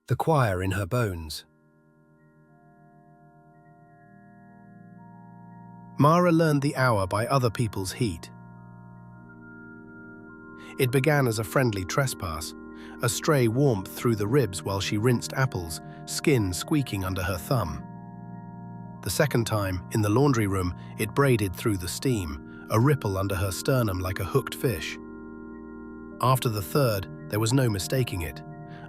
the choir in her bones. Mara learned the hour by other people's heat. It began as a friendly trespass, a stray warmth through the ribs while she rinsed apples, skin squeaking under her thumb. The second time, in the laundry room, it braided through the steam, a ripple under her sternum like a hooked fish. After the third, there was no mistaking it,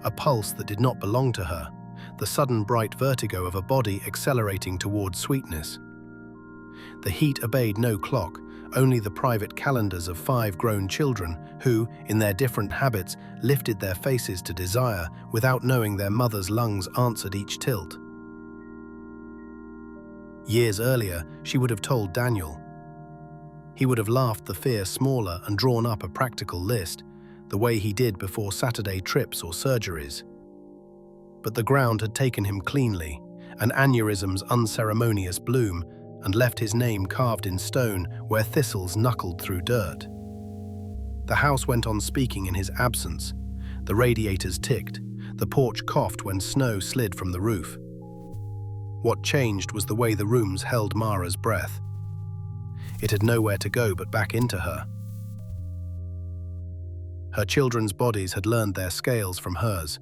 a pulse that did not belong to her, the sudden bright vertigo of a body accelerating towards sweetness. The heat obeyed no clock, only the private calendars of 5 grown children who, in their different habits, lifted their faces to desire without knowing their mother's lungs answered each tilt. Years earlier, she would have told Daniel. He would have laughed the fear smaller and drawn up a practical list, the way he did before Saturday trips or surgeries. But the ground had taken him cleanly, an aneurysm's unceremonious bloom, and left his name carved in stone where thistles knuckled through dirt. The house went on speaking in his absence. The radiators ticked. The porch coughed when snow slid from the roof. What changed was the way the rooms held Mara's breath. It had nowhere to go but back into her. Her children's bodies had learned their scales from hers.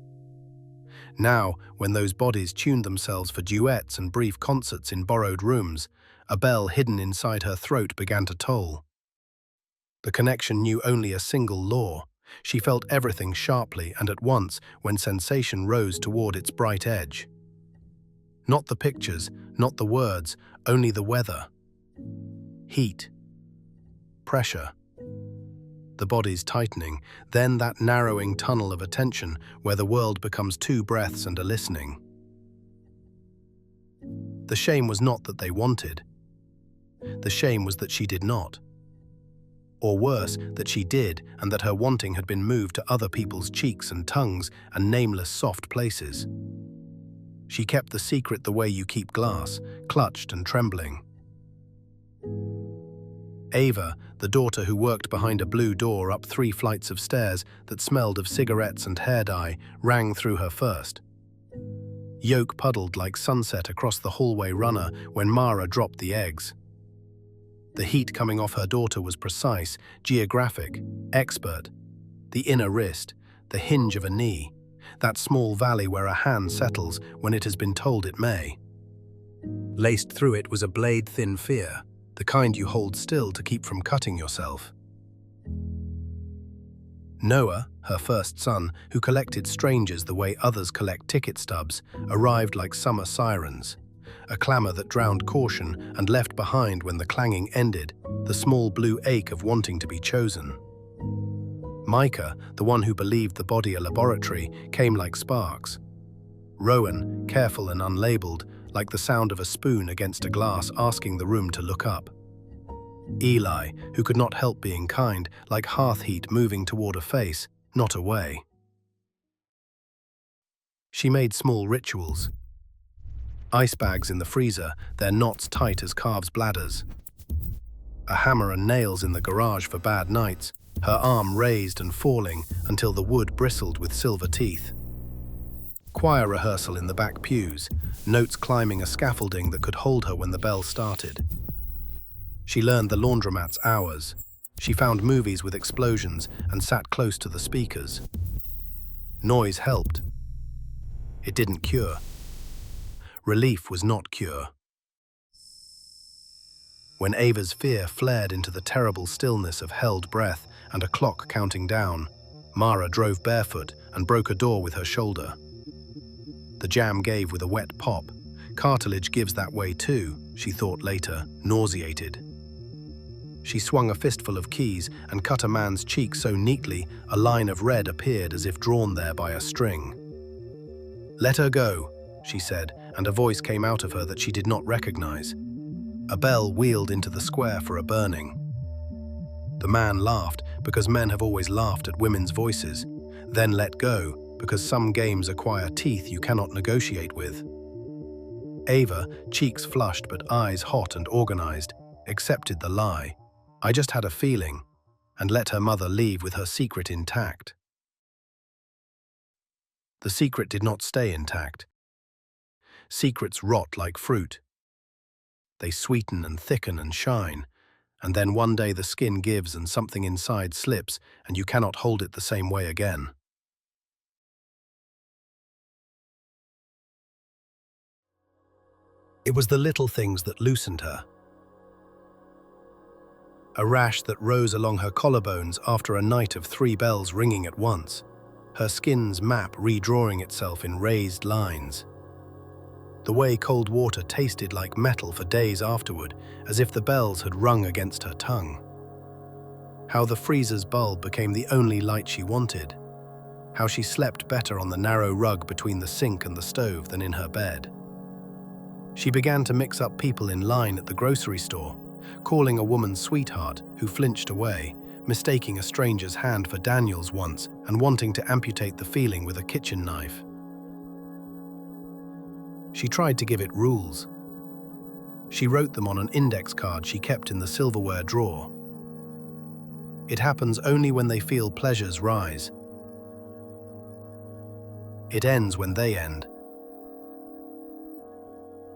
Now, when those bodies tuned themselves for duets and brief concerts in borrowed rooms, a bell hidden inside her throat began to toll. The connection knew only a single law. She felt everything sharply and at once when sensation rose toward its bright edge. Not the pictures, not the words, only the weather. Heat. Pressure. The body's tightening, then that narrowing tunnel of attention where the world becomes 2 breaths and a listening. The shame was not that they wanted. The shame was that she did not. Or worse, that she did, and that her wanting had been moved to other people's cheeks and tongues and nameless soft places. She kept the secret the way you keep glass, clutched and trembling. Ava, the daughter who worked behind a blue door up 3 flights of stairs that smelled of cigarettes and hair dye, rang through her first. Yolk puddled like sunset across the hallway runner when Mara dropped the eggs. The heat coming off her daughter was precise, geographic, expert. The inner wrist, the hinge of a knee, that small valley where a hand settles when it has been told it may. Laced through it was a blade-thin fear, the kind you hold still to keep from cutting yourself. Noah, her first son, who collected strangers the way others collect ticket stubs, arrived like summer sirens, a clamor that drowned caution and left behind when the clanging ended, the small blue ache of wanting to be chosen. Micah, the one who believed the body a laboratory, came like sparks. Rowan, careful and unlabeled, like the sound of a spoon against a glass asking the room to look up. Eli, who could not help being kind, like hearth heat moving toward a face, not away. She made small rituals. Ice bags in the freezer, their knots tight as calves' bladders. A hammer and nails in the garage for bad nights, her arm raised and falling until the wood bristled with silver teeth. Choir rehearsal in the back pews, notes climbing a scaffolding that could hold her when the bell started. She learned the laundromat's hours. She found movies with explosions and sat close to the speakers. Noise helped. It didn't cure. Relief was not cure. When Ava's fear flared into the terrible stillness of held breath and a clock counting down, Mara drove barefoot and broke a door with her shoulder. The jam gave with a wet pop. Cartilage gives that way too, she thought later, nauseated. She swung a fistful of keys and cut a man's cheek so neatly a line of red appeared as if drawn there by a string. "Let her go," she said, and a voice came out of her that she did not recognize. A bell wheeled into the square for a burning. The man laughed, because men have always laughed at women's voices, then let go, because some games acquire teeth you cannot negotiate with. Ava, cheeks flushed but eyes hot and organized, accepted the lie. I just had a feeling, and let her mother leave with her secret intact. The secret did not stay intact. Secrets rot like fruit. They sweeten and thicken and shine, and then one day the skin gives and something inside slips, and you cannot hold it the same way again. It was the little things that loosened her. A rash that rose along her collarbones after a night of 3 bells ringing at once, her skin's map redrawing itself in raised lines. The way cold water tasted like metal for days afterward, as if the bells had rung against her tongue. How the freezer's bulb became the only light she wanted. How she slept better on the narrow rug between the sink and the stove than in her bed. She began to mix up people in line at the grocery store, calling a woman sweetheart who flinched away, mistaking a stranger's hand for Daniel's once and wanting to amputate the feeling with a kitchen knife. She tried to give it rules. She wrote them on an index card she kept in the silverware drawer. It happens only when they feel pleasures rise. It ends when they end.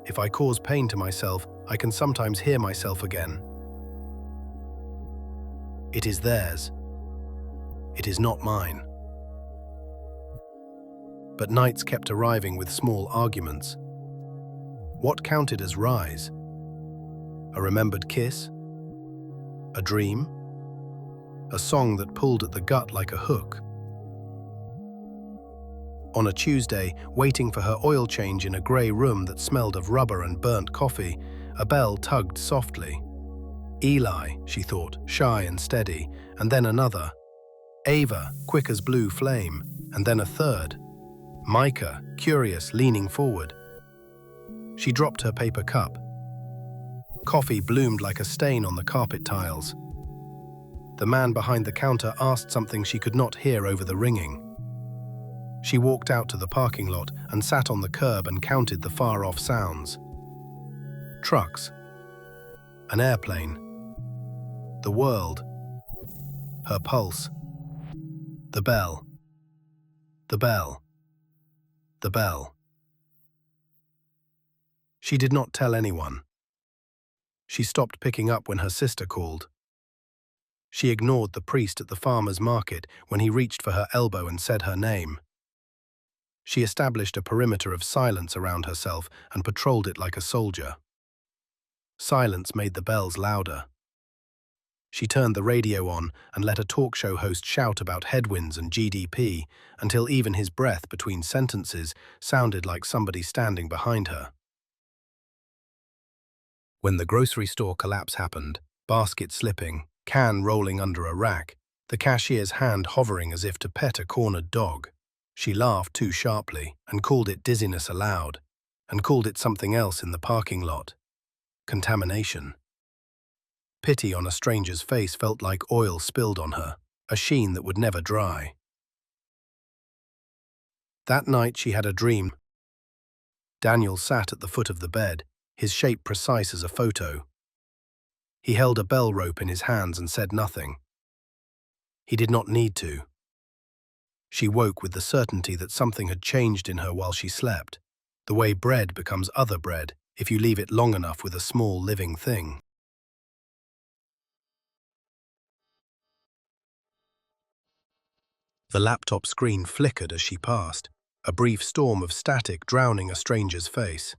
If I cause pain to myself, I can sometimes hear myself again. It is theirs. It is not mine. But nights kept arriving with small arguments. What counted as rise? A remembered kiss? A dream? A song that pulled at the gut like a hook? On a Tuesday, waiting for her oil change in a grey room that smelled of rubber and burnt coffee, a bell tugged softly. Eli, she thought, shy and steady, and then another. Ava, quick as blue flame, and then a third. Micah, curious, leaning forward. She dropped her paper cup. Coffee bloomed like a stain on the carpet tiles. The man behind the counter asked something she could not hear over the ringing. She walked out to the parking lot and sat on the curb and counted the far-off sounds. Trucks. An airplane. The world. Her pulse. The bell. The bell. The bell. She did not tell anyone. She stopped picking up when her sister called. She ignored the priest at the farmer's market when he reached for her elbow and said her name. She established a perimeter of silence around herself and patrolled it like a soldier. Silence made the bells louder. She turned the radio on and let a talk show host shout about headwinds and GDP until even his breath between sentences sounded like somebody standing behind her. When the grocery store collapse happened, basket slipping, can rolling under a rack, the cashier's hand hovering as if to pet a cornered dog, she laughed too sharply and called it dizziness aloud, and called it something else in the parking lot. Contamination. Pity on a stranger's face felt like oil spilled on her, a sheen that would never dry. That night she had a dream. Daniel sat at the foot of the bed, his shape precise as a photo. He held a bell rope in his hands and said nothing. He did not need to. She woke with the certainty that something had changed in her while she slept, the way bread becomes other bread if you leave it long enough with a small living thing. The laptop screen flickered as she passed, a brief storm of static drowning a stranger's face.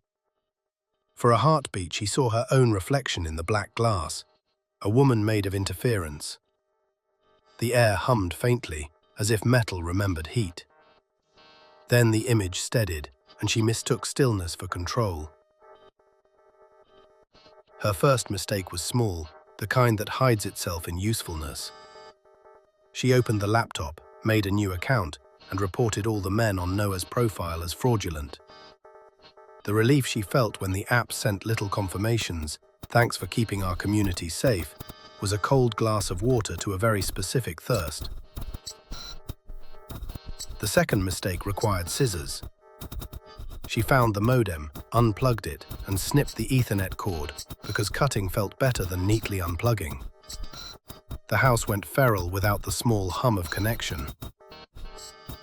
For a heartbeat, she saw her own reflection in the black glass, a woman made of interference. The air hummed faintly, as if metal remembered heat. Then the image steadied, and she mistook stillness for control. Her first mistake was small, the kind that hides itself in usefulness. She opened the laptop, made a new account, and reported all the men on Noah's profile as fraudulent. The relief she felt when the app sent little confirmations, "Thanks for keeping our community safe," was a cold glass of water to a very specific thirst. The second mistake required scissors. She found the modem, unplugged it, and snipped the Ethernet cord because cutting felt better than neatly unplugging. The house went feral without the small hum of connection.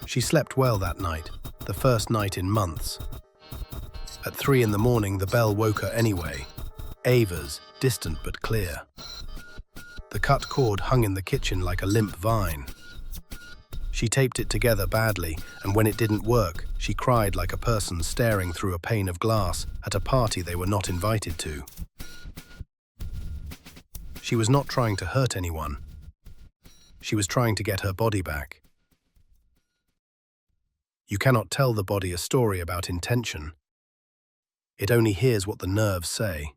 She slept well that night, the first night in months. At 3 in the morning, the bell woke her anyway. Ava's, distant but clear. The cut cord hung in the kitchen like a limp vine. She taped it together badly, and when it didn't work, she cried like a person staring through a pane of glass at a party they were not invited to. She was not trying to hurt anyone. She was trying to get her body back. You cannot tell the body a story about intention. It only hears what the nerves say.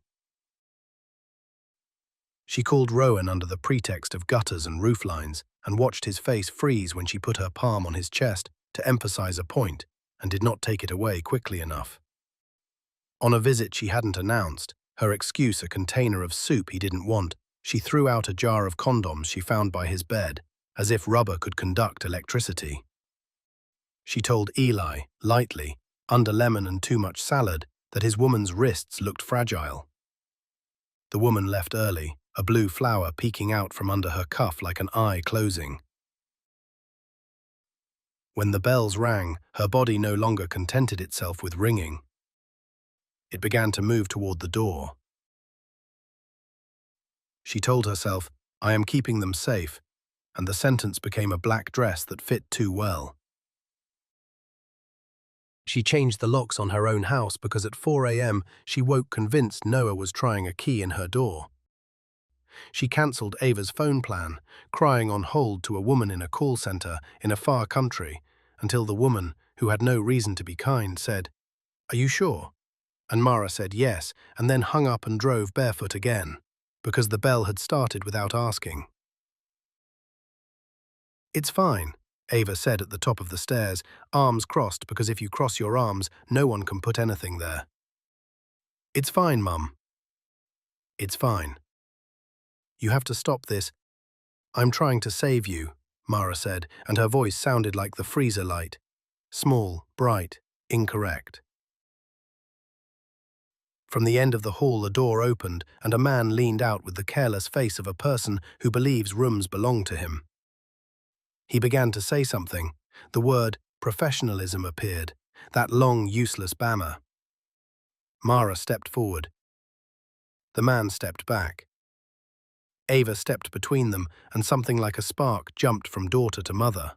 She called Rowan under the pretext of gutters and rooflines and watched his face freeze when she put her palm on his chest to emphasize a point and did not take it away quickly enough. On a visit she hadn't announced, her excuse a container of soup he didn't want, she threw out a jar of condoms she found by his bed, as if rubber could conduct electricity. She told Eli, lightly, under lemon and too much salad, that his woman's wrists looked fragile. The woman left early, a blue flower peeking out from under her cuff like an eye closing. When the bells rang, her body no longer contented itself with ringing. It began to move toward the door. She told herself, "I am keeping them safe," and the sentence became a black dress that fit too well. She changed the locks on her own house because at 4 a.m. she woke convinced Noah was trying a key in her door. She cancelled Ava's phone plan, crying on hold to a woman in a call center in a far country, until the woman, who had no reason to be kind, said, "Are you sure?" And Mara said yes, and then hung up and drove barefoot again, because the bell had started without asking. "It's fine," Ava said at the top of the stairs, arms crossed because if you cross your arms, no one can put anything there. "It's fine, Mum." "It's fine. You have to stop this. I'm trying to save you," Mara said, and her voice sounded like the freezer light. Small, bright, incorrect. From the end of the hall a door opened and a man leaned out with the careless face of a person who believes rooms belong to him. He began to say something. The word professionalism appeared, that long, useless bammer. Mara stepped forward. The man stepped back. Ava stepped between them, and something like a spark jumped from daughter to mother.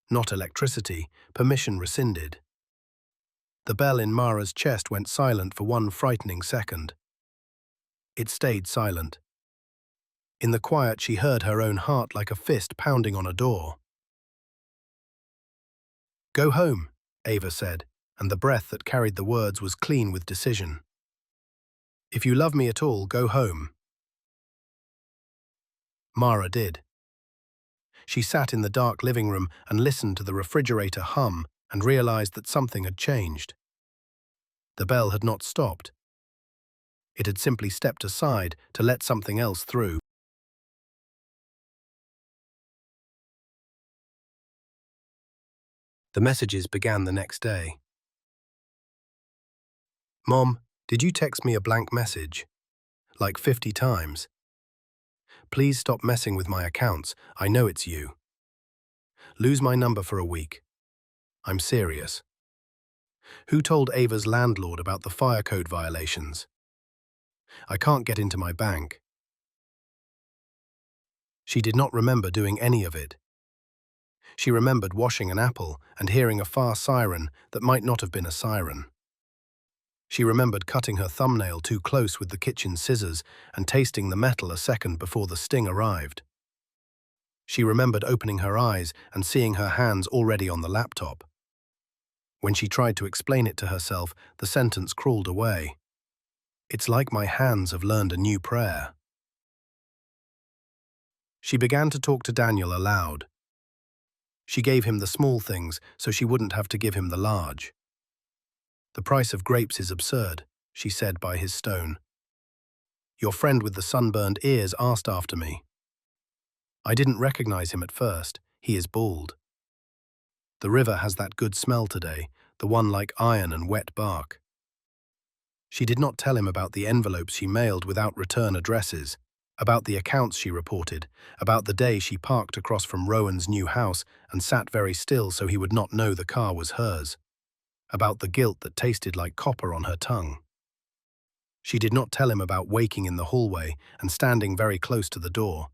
Not electricity, permission rescinded. The bell in Mara's chest went silent for one frightening second. It stayed silent. In the quiet she heard her own heart like a fist pounding on a door. "Go home," Ava said, and the breath that carried the words was clean with decision. "If you love me at all, go home." Mara did. She sat in the dark living room and listened to the refrigerator hum and realized that something had changed. The bell had not stopped. It had simply stepped aside to let something else through. The messages began the next day. "Mom, did you text me a blank message? Like 50 times. Please stop messing with my accounts. I know it's you. Lose my number for a week. I'm serious. Who told Ava's landlord about the fire code violations? I can't get into my bank." She did not remember doing any of it. She remembered washing an apple and hearing a far siren that might not have been a siren. She remembered cutting her thumbnail too close with the kitchen scissors and tasting the metal a second before the sting arrived. She remembered opening her eyes and seeing her hands already on the laptop. When she tried to explain it to herself, the sentence crawled away. "It's like my hands have learned a new prayer." She began to talk to Daniel aloud. She gave him the small things so she wouldn't have to give him the large. "The price of grapes is absurd," she said by his stone. "Your friend with the sunburned ears asked after me. I didn't recognize him at first. He is bald. The river has that good smell today, the one like iron and wet bark." She did not tell him about the envelopes she mailed without return addresses, about the accounts she reported, about the day she parked across from Rowan's new house and sat very still so he would not know the car was hers. about the guilt that tasted like copper on her tongue. She did not tell him about waking in the hallway and standing very close to the door,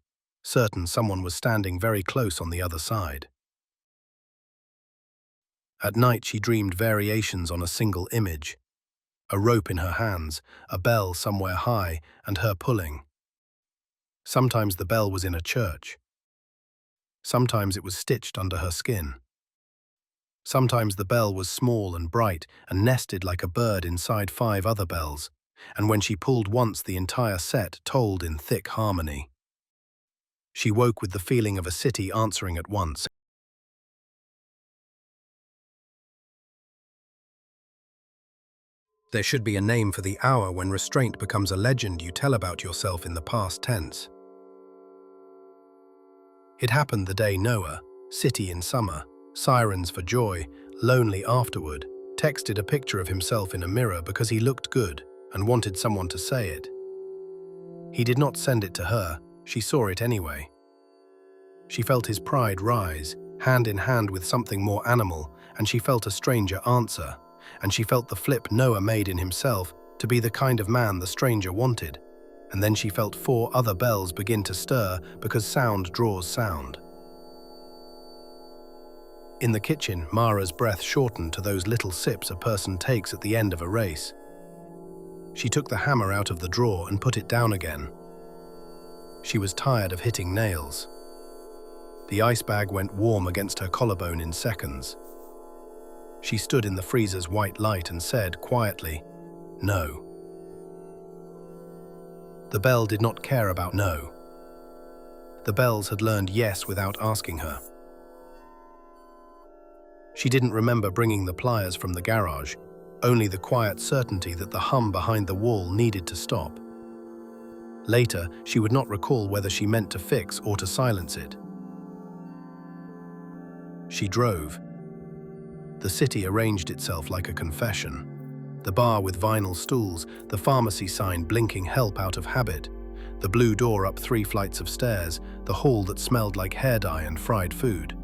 certain someone was standing very close on the other side. At night she dreamed variations on a single image, a rope in her hands, a bell somewhere high, and her pulling. Sometimes the bell was in a church. Sometimes it was stitched under her skin. Sometimes the bell was small and bright and nested like a bird inside 5 other bells, and when she pulled once the entire set tolled in thick harmony. She woke with the feeling of a city answering at once. There should be a name for the hour when restraint becomes a legend you tell about yourself in the past tense. It happened the day Noah, city in summer, sirens for joy, lonely afterward, texted a picture of himself in a mirror because he looked good and wanted someone to say it. He did not send it to her, she saw it anyway. She felt his pride rise, hand in hand with something more animal, and she felt a stranger answer, and she felt the flip Noah made in himself to be the kind of man the stranger wanted. And then she felt 4 other bells begin to stir because sound draws sound. In the kitchen, Mara's breath shortened to those little sips a person takes at the end of a race. She took the hammer out of the drawer and put it down again. She was tired of hitting nails. The ice bag went warm against her collarbone in seconds. She stood in the freezer's white light and said quietly, "No." The bell did not care about no. The bells had learned yes without asking her. She didn't remember bringing the pliers from the garage, only the quiet certainty that the hum behind the wall needed to stop. Later, she would not recall whether she meant to fix or to silence it. She drove. The city arranged itself like a confession. The bar with vinyl stools, the pharmacy sign blinking help out of habit, the blue door up 3 flights of stairs, the hall that smelled like hair dye and fried food.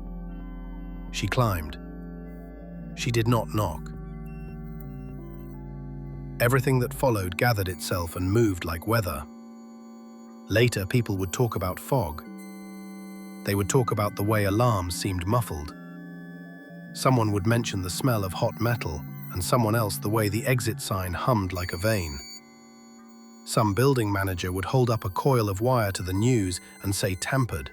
She climbed. She did not knock. Everything that followed gathered itself and moved like weather. Later, people would talk about fog. They would talk about the way alarms seemed muffled. Someone would mention the smell of hot metal, and someone else the way the exit sign hummed like a vein. Some building manager would hold up a coil of wire to the news and say tampered,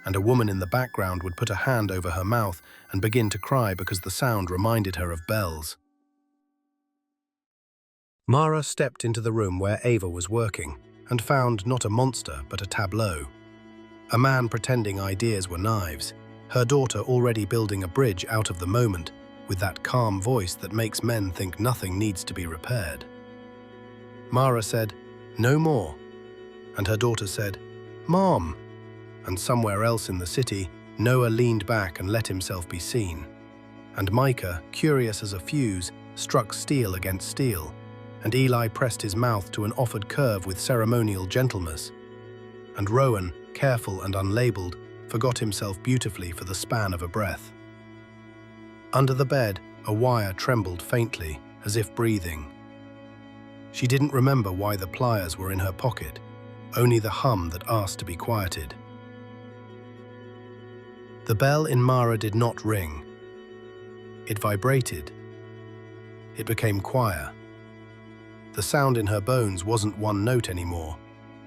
and a woman in the background would put a hand over her mouth and begin to cry because the sound reminded her of bells. Mara stepped into the room where Ava was working and found not a monster but a tableau. A man pretending ideas were knives, her daughter already building a bridge out of the moment with that calm voice that makes men think nothing needs to be repaired. Mara said, "No more," and her daughter said, "Mom," and somewhere else in the city, Noah leaned back and let himself be seen. And Micah, curious as a fuse, struck steel against steel, and Eli pressed his mouth to an offered curve with ceremonial gentleness. And Rowan, careful and unlabeled, forgot himself beautifully for the span of a breath. Under the bed, a wire trembled faintly, as if breathing. She didn't remember why the pliers were in her pocket, only the hum that asked to be quieted. The bell in Mara did not ring. It vibrated. It became choir. The sound in her bones wasn't 1 note anymore.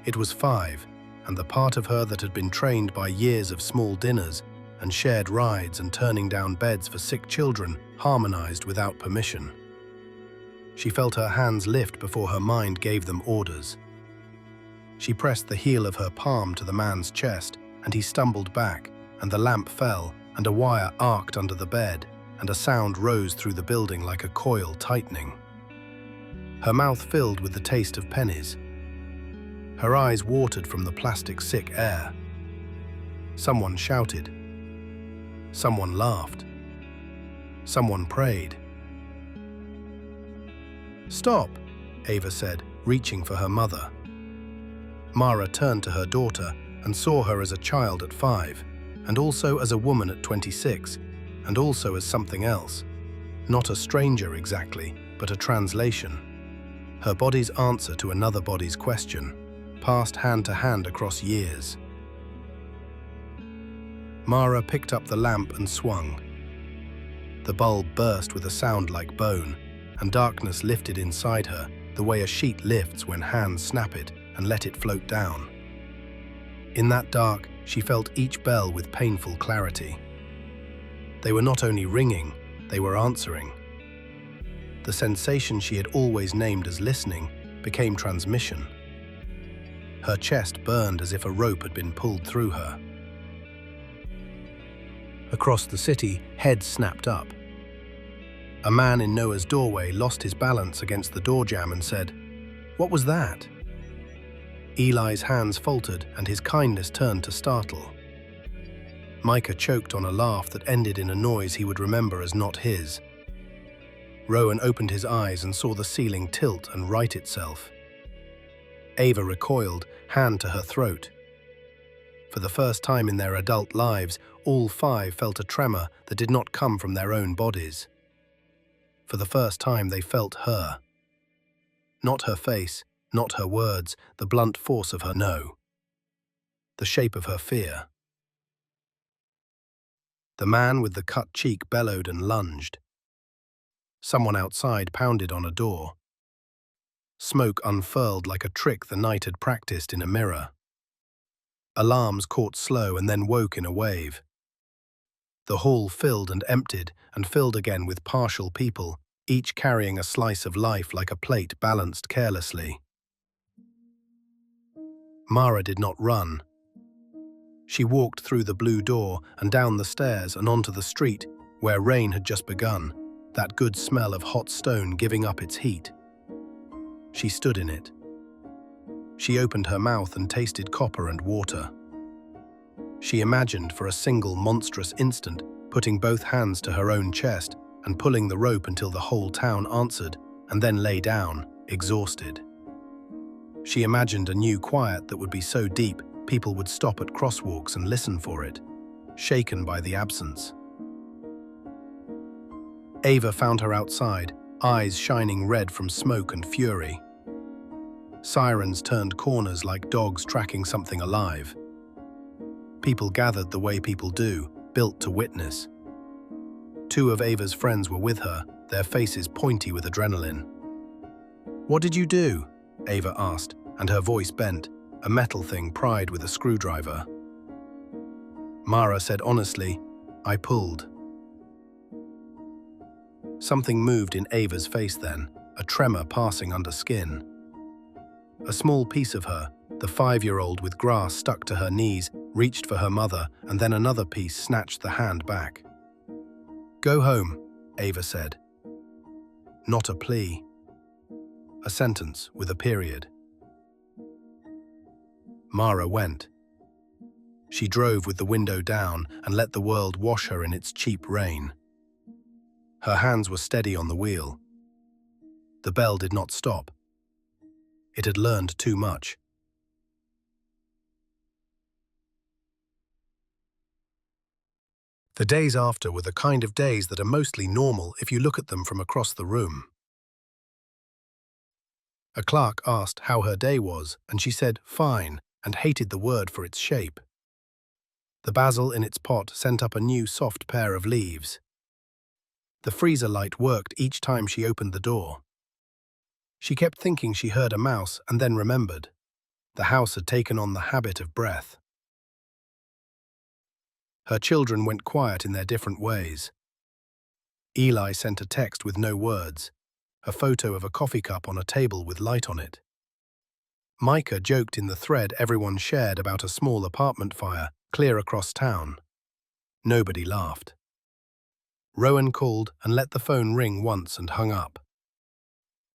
It was 5, and the part of her that had been trained by years of small dinners and shared rides and turning down beds for sick children harmonized without permission. She felt her hands lift before her mind gave them orders. She pressed the heel of her palm to the man's chest, and he stumbled back, and the lamp fell, and a wire arced under the bed, and a sound rose through the building like a coil tightening. Her mouth filled with the taste of pennies. Her eyes watered from the plastic sick air. Someone shouted. Someone laughed. Someone prayed. "Stop," Ava said, reaching for her mother. Mara turned to her daughter and saw her as a child at 5, and also as a woman at 26, and also as something else. Not a stranger exactly, but a translation. Her body's answer to another body's question, passed hand to hand across years. Mara picked up the lamp and swung. The bulb burst with a sound like bone, and darkness lifted inside her, the way a sheet lifts when hands snap it and let it float down. In that dark, she felt each bell with painful clarity. They were not only ringing, they were answering. The sensation she had always named as listening became transmission. Her chest burned as if a rope had been pulled through her. Across the city, heads snapped up. A man in Noah's doorway lost his balance against the door jamb and said, "What was that?" Eli's hands faltered and his kindness turned to startle. Micah choked on a laugh that ended in a noise he would remember as not his. Rowan opened his eyes and saw the ceiling tilt and right itself. Ava recoiled, hand to her throat. For the first time in their adult lives, all five felt a tremor that did not come from their own bodies. For the first time they felt her. Not her face, not her words, the blunt force of her no. The shape of her fear. The man with the cut cheek bellowed and lunged. Someone outside pounded on a door. Smoke unfurled like a trick the night had practiced in a mirror. Alarms caught slow and then woke in a wave. The hall filled and emptied and filled again with partial people, each carrying a slice of life like a plate balanced carelessly. Mara did not run. She walked through the blue door and down the stairs and onto the street, where rain had just begun, that good smell of hot stone giving up its heat. She stood in it. She opened her mouth and tasted copper and water. She imagined for a single monstrous instant putting both hands to her own chest and pulling the rope until the whole town answered, and then lay down, exhausted. She imagined a new quiet that would be so deep people would stop at crosswalks and listen for it, shaken by the absence. Ava found her outside, eyes shining red from smoke and fury. Sirens turned corners like dogs tracking something alive. People gathered the way people do, built to witness. Two of Ava's friends were with her, their faces pointy with adrenaline. "What did you do?" Ava asked, and her voice bent, a metal thing pried with a screwdriver. Mara said honestly, "I pulled." Something moved in Ava's face then, a tremor passing under skin. A small piece of her, the 5-year-old with grass stuck to her knees, reached for her mother, and then another piece snatched the hand back. "Go home," Ava said. Not a plea. A sentence with a period. Mara went. She drove with the window down and let the world wash her in its cheap rain. Her hands were steady on the wheel. The bell did not stop. It had learned too much. The days after were the kind of days that are mostly normal if you look at them from across the room. A clerk asked how her day was, and she said fine, and hated the word for its shape. The basil in its pot sent up a new soft pair of leaves. The freezer light worked each time she opened the door. She kept thinking she heard a mouse and then remembered. The house had taken on the habit of breath. Her children went quiet in their different ways. Eli sent a text with no words, a photo of a coffee cup on a table with light on it. Micah joked in the thread everyone shared about a small apartment fire clear across town. Nobody laughed. Rowan called and let the phone ring once and hung up.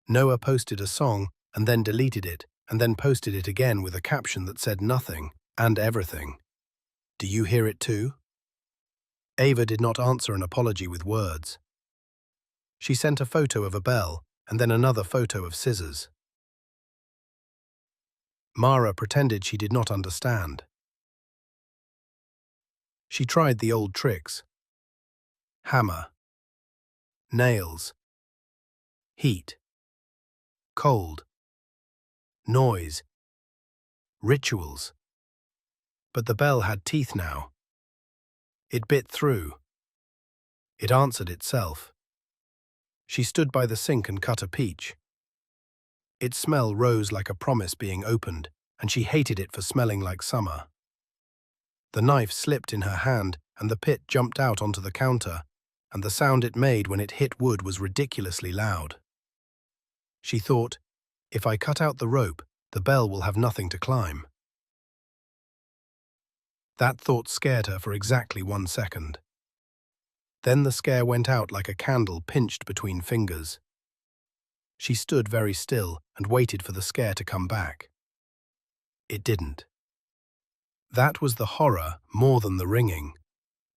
Noah posted a song and then deleted it and then posted it again with a caption that said nothing and everything. "Do you hear it too?" Ava did not answer an apology with words. She sent a photo of a bell and then another photo of scissors. Mara pretended she did not understand. She tried the old tricks. Hammer. nails, heat, cold, noise, rituals. But the bell had teeth now. It bit through. It answered itself. She stood by the sink and cut a peach. Its smell rose like a promise being opened, and she hated it for smelling like summer. The knife slipped in her hand, and the pit jumped out onto the counter, and the sound it made when it hit wood was ridiculously loud. She thought, if I cut out the rope, the bell will have nothing to climb. That thought scared her for exactly 1 second. Then the scare went out like a candle pinched between fingers. She stood very still and waited for the scare to come back. It didn't. That was the horror more than the ringing.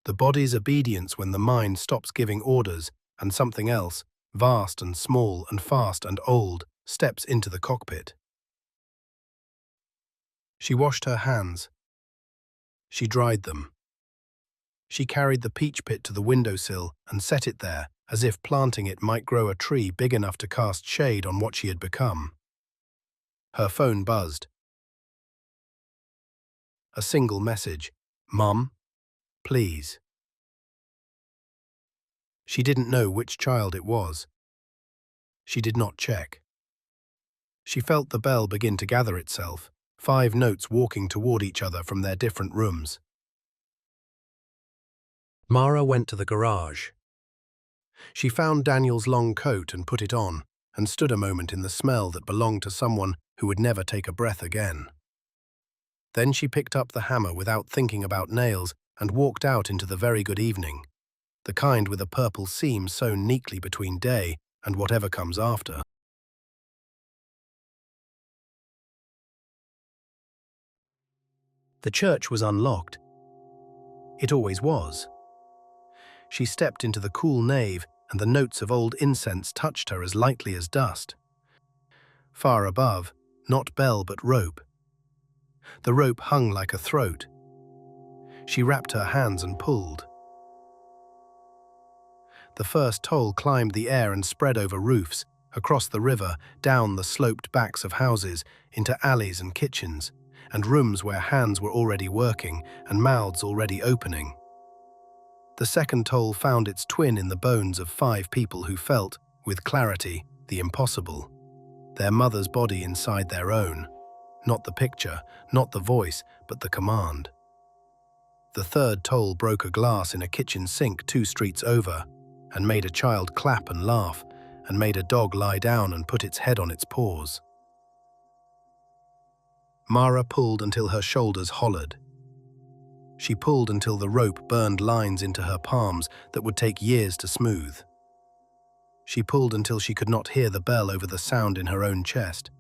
The body's obedience when the mind stops giving orders and something else, vast and small and fast and old, steps into the cockpit. She washed her hands. She dried them. She carried the peach pit to the windowsill and set it there, as if planting it might grow a tree big enough to cast shade on what she had become. Her phone buzzed. A single message, "Mum, please." She didn't know which child it was. She did not check. She felt the bell begin to gather itself, 5 notes walking toward each other from their different rooms. Mara went to the garage. She found Daniel's long coat and put it on, and stood a moment in the smell that belonged to someone who would never take a breath again. Then she picked up the hammer without thinking about nails and walked out into the very good evening, the kind with a purple seam sewn neatly between day and whatever comes after. The church was unlocked. It always was. She stepped into the cool nave, and the notes of old incense touched her as lightly as dust. Far above, not bell but rope. The rope hung like a throat. She wrapped her hands and pulled. The first toll climbed the air and spread over roofs, across the river, down the sloped backs of houses, into alleys and kitchens, and rooms where hands were already working and mouths already opening. The second toll found its twin in the bones of 5 people who felt, with clarity, the impossible. Their mother's body inside their own. Not the picture, not the voice, but the command. The third toll broke a glass in a kitchen sink 2 streets over, and made a child clap and laugh, and made a dog lie down and put its head on its paws. Mara pulled until her shoulders hollered. She pulled until the rope burned lines into her palms that would take years to smooth. She pulled until she could not hear the bell over the sound in her own chest.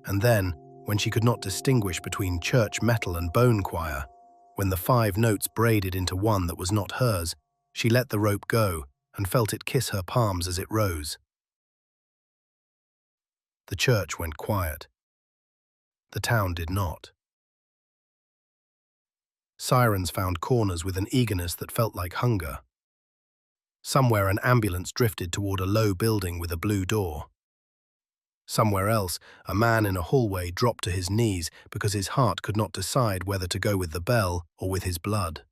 And then, when she could not distinguish between church metal and bone choir, when the 5 notes braided into one that was not hers, she let the rope go and felt it kiss her palms as it rose. The church went quiet. The town did not. Sirens found corners with an eagerness that felt like hunger. Somewhere an ambulance drifted toward a low building with a blue door. Somewhere else, a man in a hallway dropped to his knees because his heart could not decide whether to go with the bell or with his blood.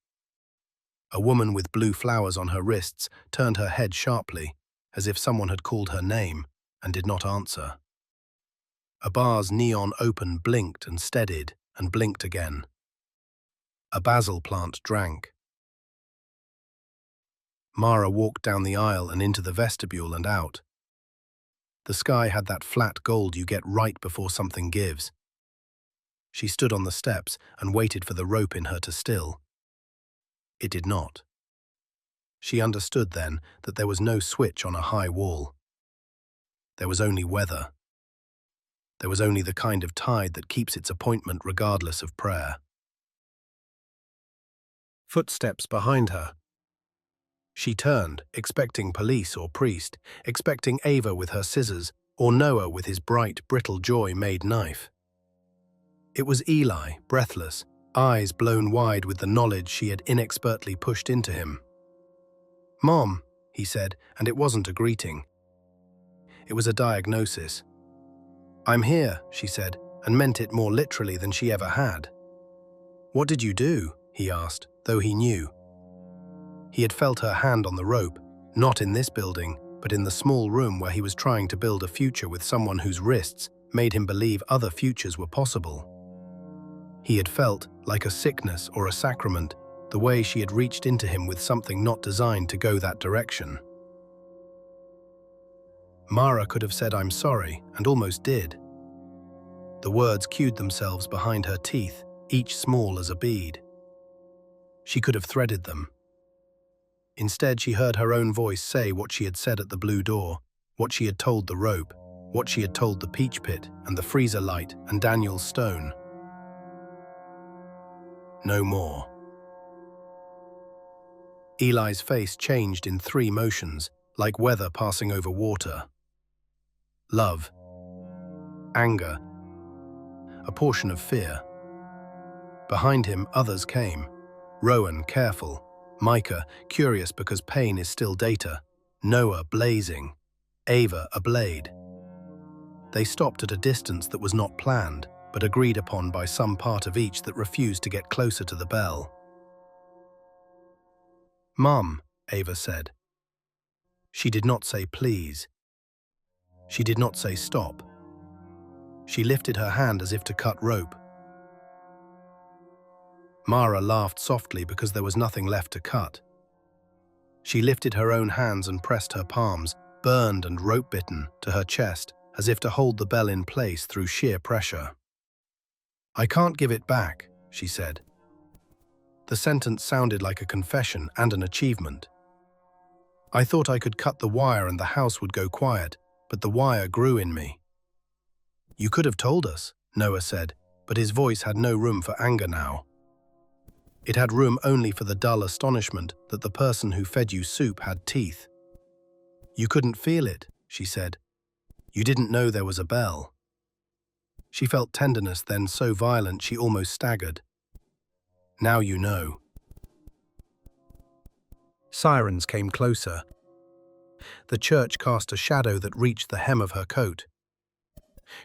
A woman with blue flowers on her wrists turned her head sharply, as if someone had called her name, and did not answer. A bar's neon open blinked and steadied and blinked again. A basil plant drank. Mara walked down the aisle and into the vestibule and out. The sky had that flat gold you get right before something gives. She stood on the steps and waited for the rope in her to still. It did not. She understood then that there was no switch on a high wall. There was only weather. There was only the kind of tide that keeps its appointment regardless of prayer. Footsteps behind her. She turned, expecting police or priest, expecting Ava with her scissors, or Noah with his bright, brittle joy-made knife. It was Eli, breathless, eyes blown wide with the knowledge she had inexpertly pushed into him. "Mom," he said, and it wasn't a greeting. It was a diagnosis. "I'm here," she said, and meant it more literally than she ever had. "What did you do?" he asked, though he knew. He had felt her hand on the rope, not in this building, but in the small room where he was trying to build a future with someone whose wrists made him believe other futures were possible. He had felt, like a sickness or a sacrament, the way she had reached into him with something not designed to go that direction. Mara could have said "I'm sorry," and almost did. The words cued themselves behind her teeth, each small as a bead. She could have threaded them. Instead, she heard her own voice say what she had said at the blue door, what she had told the rope, what she had told the peach pit and the freezer light and Daniel's stone. No more. Eli's face changed in 3 motions, like weather passing over water. Love. Anger. A portion of fear. Behind him, others came. Rowan, careful. Micah, curious because pain is still data. Noah, blazing. Ava, a blade. They stopped at a distance that was not planned, but agreed upon by some part of each that refused to get closer to the bell. "Mum," Ava said. She did not say please. She did not say stop. She lifted her hand as if to cut rope. Mara laughed softly because there was nothing left to cut. She lifted her own hands and pressed her palms, burned and rope-bitten, to her chest, as if to hold the bell in place through sheer pressure. "I can't give it back," she said. The sentence sounded like a confession and an achievement. "I thought I could cut the wire and the house would go quiet, but the wire grew in me." "You could have told us," Noah said, but his voice had no room for anger now. It had room only for the dull astonishment that the person who fed you soup had teeth. "You couldn't feel it," she said. "You didn't know there was a bell." She felt tenderness then so violent she almost staggered. "Now you know." Sirens came closer. The church cast a shadow that reached the hem of her coat.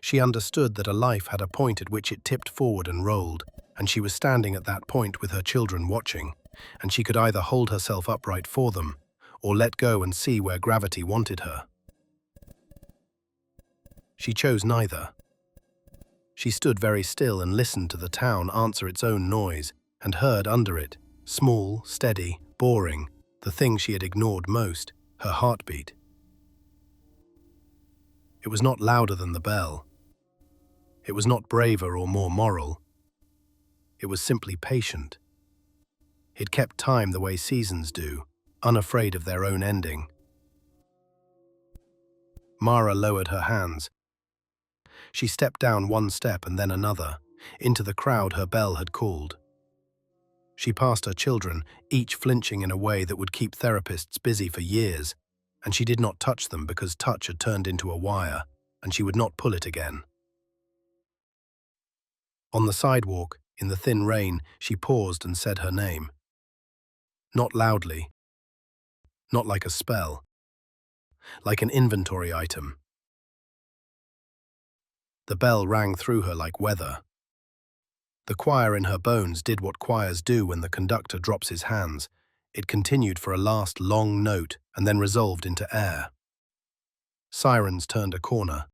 She understood that a life had a point at which it tipped forward and rolled, and she was standing at that point with her children watching, and she could either hold herself upright for them, or let go and see where gravity wanted her. She chose neither. She stood very still and listened to the town answer its own noise, and heard under it, small, steady, boring, the thing she had ignored most, her heartbeat. It was not louder than the bell. It was not braver or more moral. It was simply patient. It kept time the way seasons do, unafraid of their own ending. Mara lowered her hands. She stepped down one step and then another, into the crowd her bell had called. She passed her children, each flinching in a way that would keep therapists busy for years, and she did not touch them because touch had turned into a wire, and she would not pull it again. On the sidewalk, in the thin rain, she paused and said her name. Not loudly, not like a spell, like an inventory item. The bell rang through her like weather. The choir in her bones did what choirs do when the conductor drops his hands. It continued for a last long note and then resolved into air. Sirens turned a corner.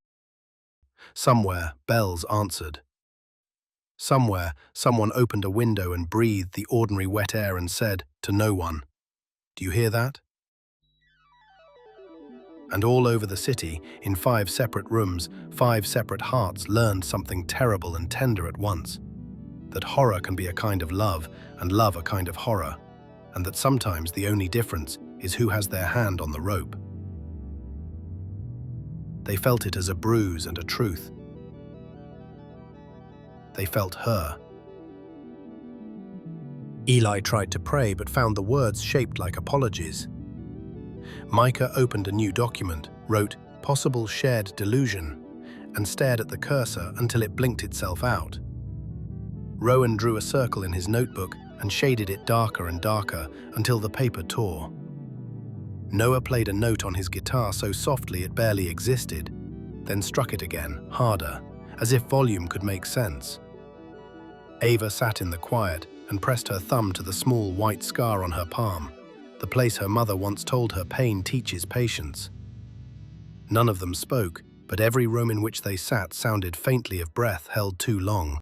Somewhere, bells answered. Somewhere, someone opened a window and breathed the ordinary wet air and said, to no one, "Do you hear that?" And all over the city, in 5 separate rooms, 5 separate hearts learned something terrible and tender at once. That horror can be a kind of love, and love a kind of horror, and that sometimes the only difference is who has their hand on the rope. They felt it as a bruise and a truth. They felt her. Eli tried to pray but found the words shaped like apologies. Micah opened a new document, wrote "possible shared delusion," and stared at the cursor until it blinked itself out. Rowan drew a circle in his notebook and shaded it darker and darker until the paper tore. Noah played a note on his guitar so softly it barely existed, then struck it again, harder, as if volume could make sense. Ava sat in the quiet and pressed her thumb to the small white scar on her palm, the place her mother once told her pain teaches patience. None of them spoke, but every room in which they sat sounded faintly of breath held too long.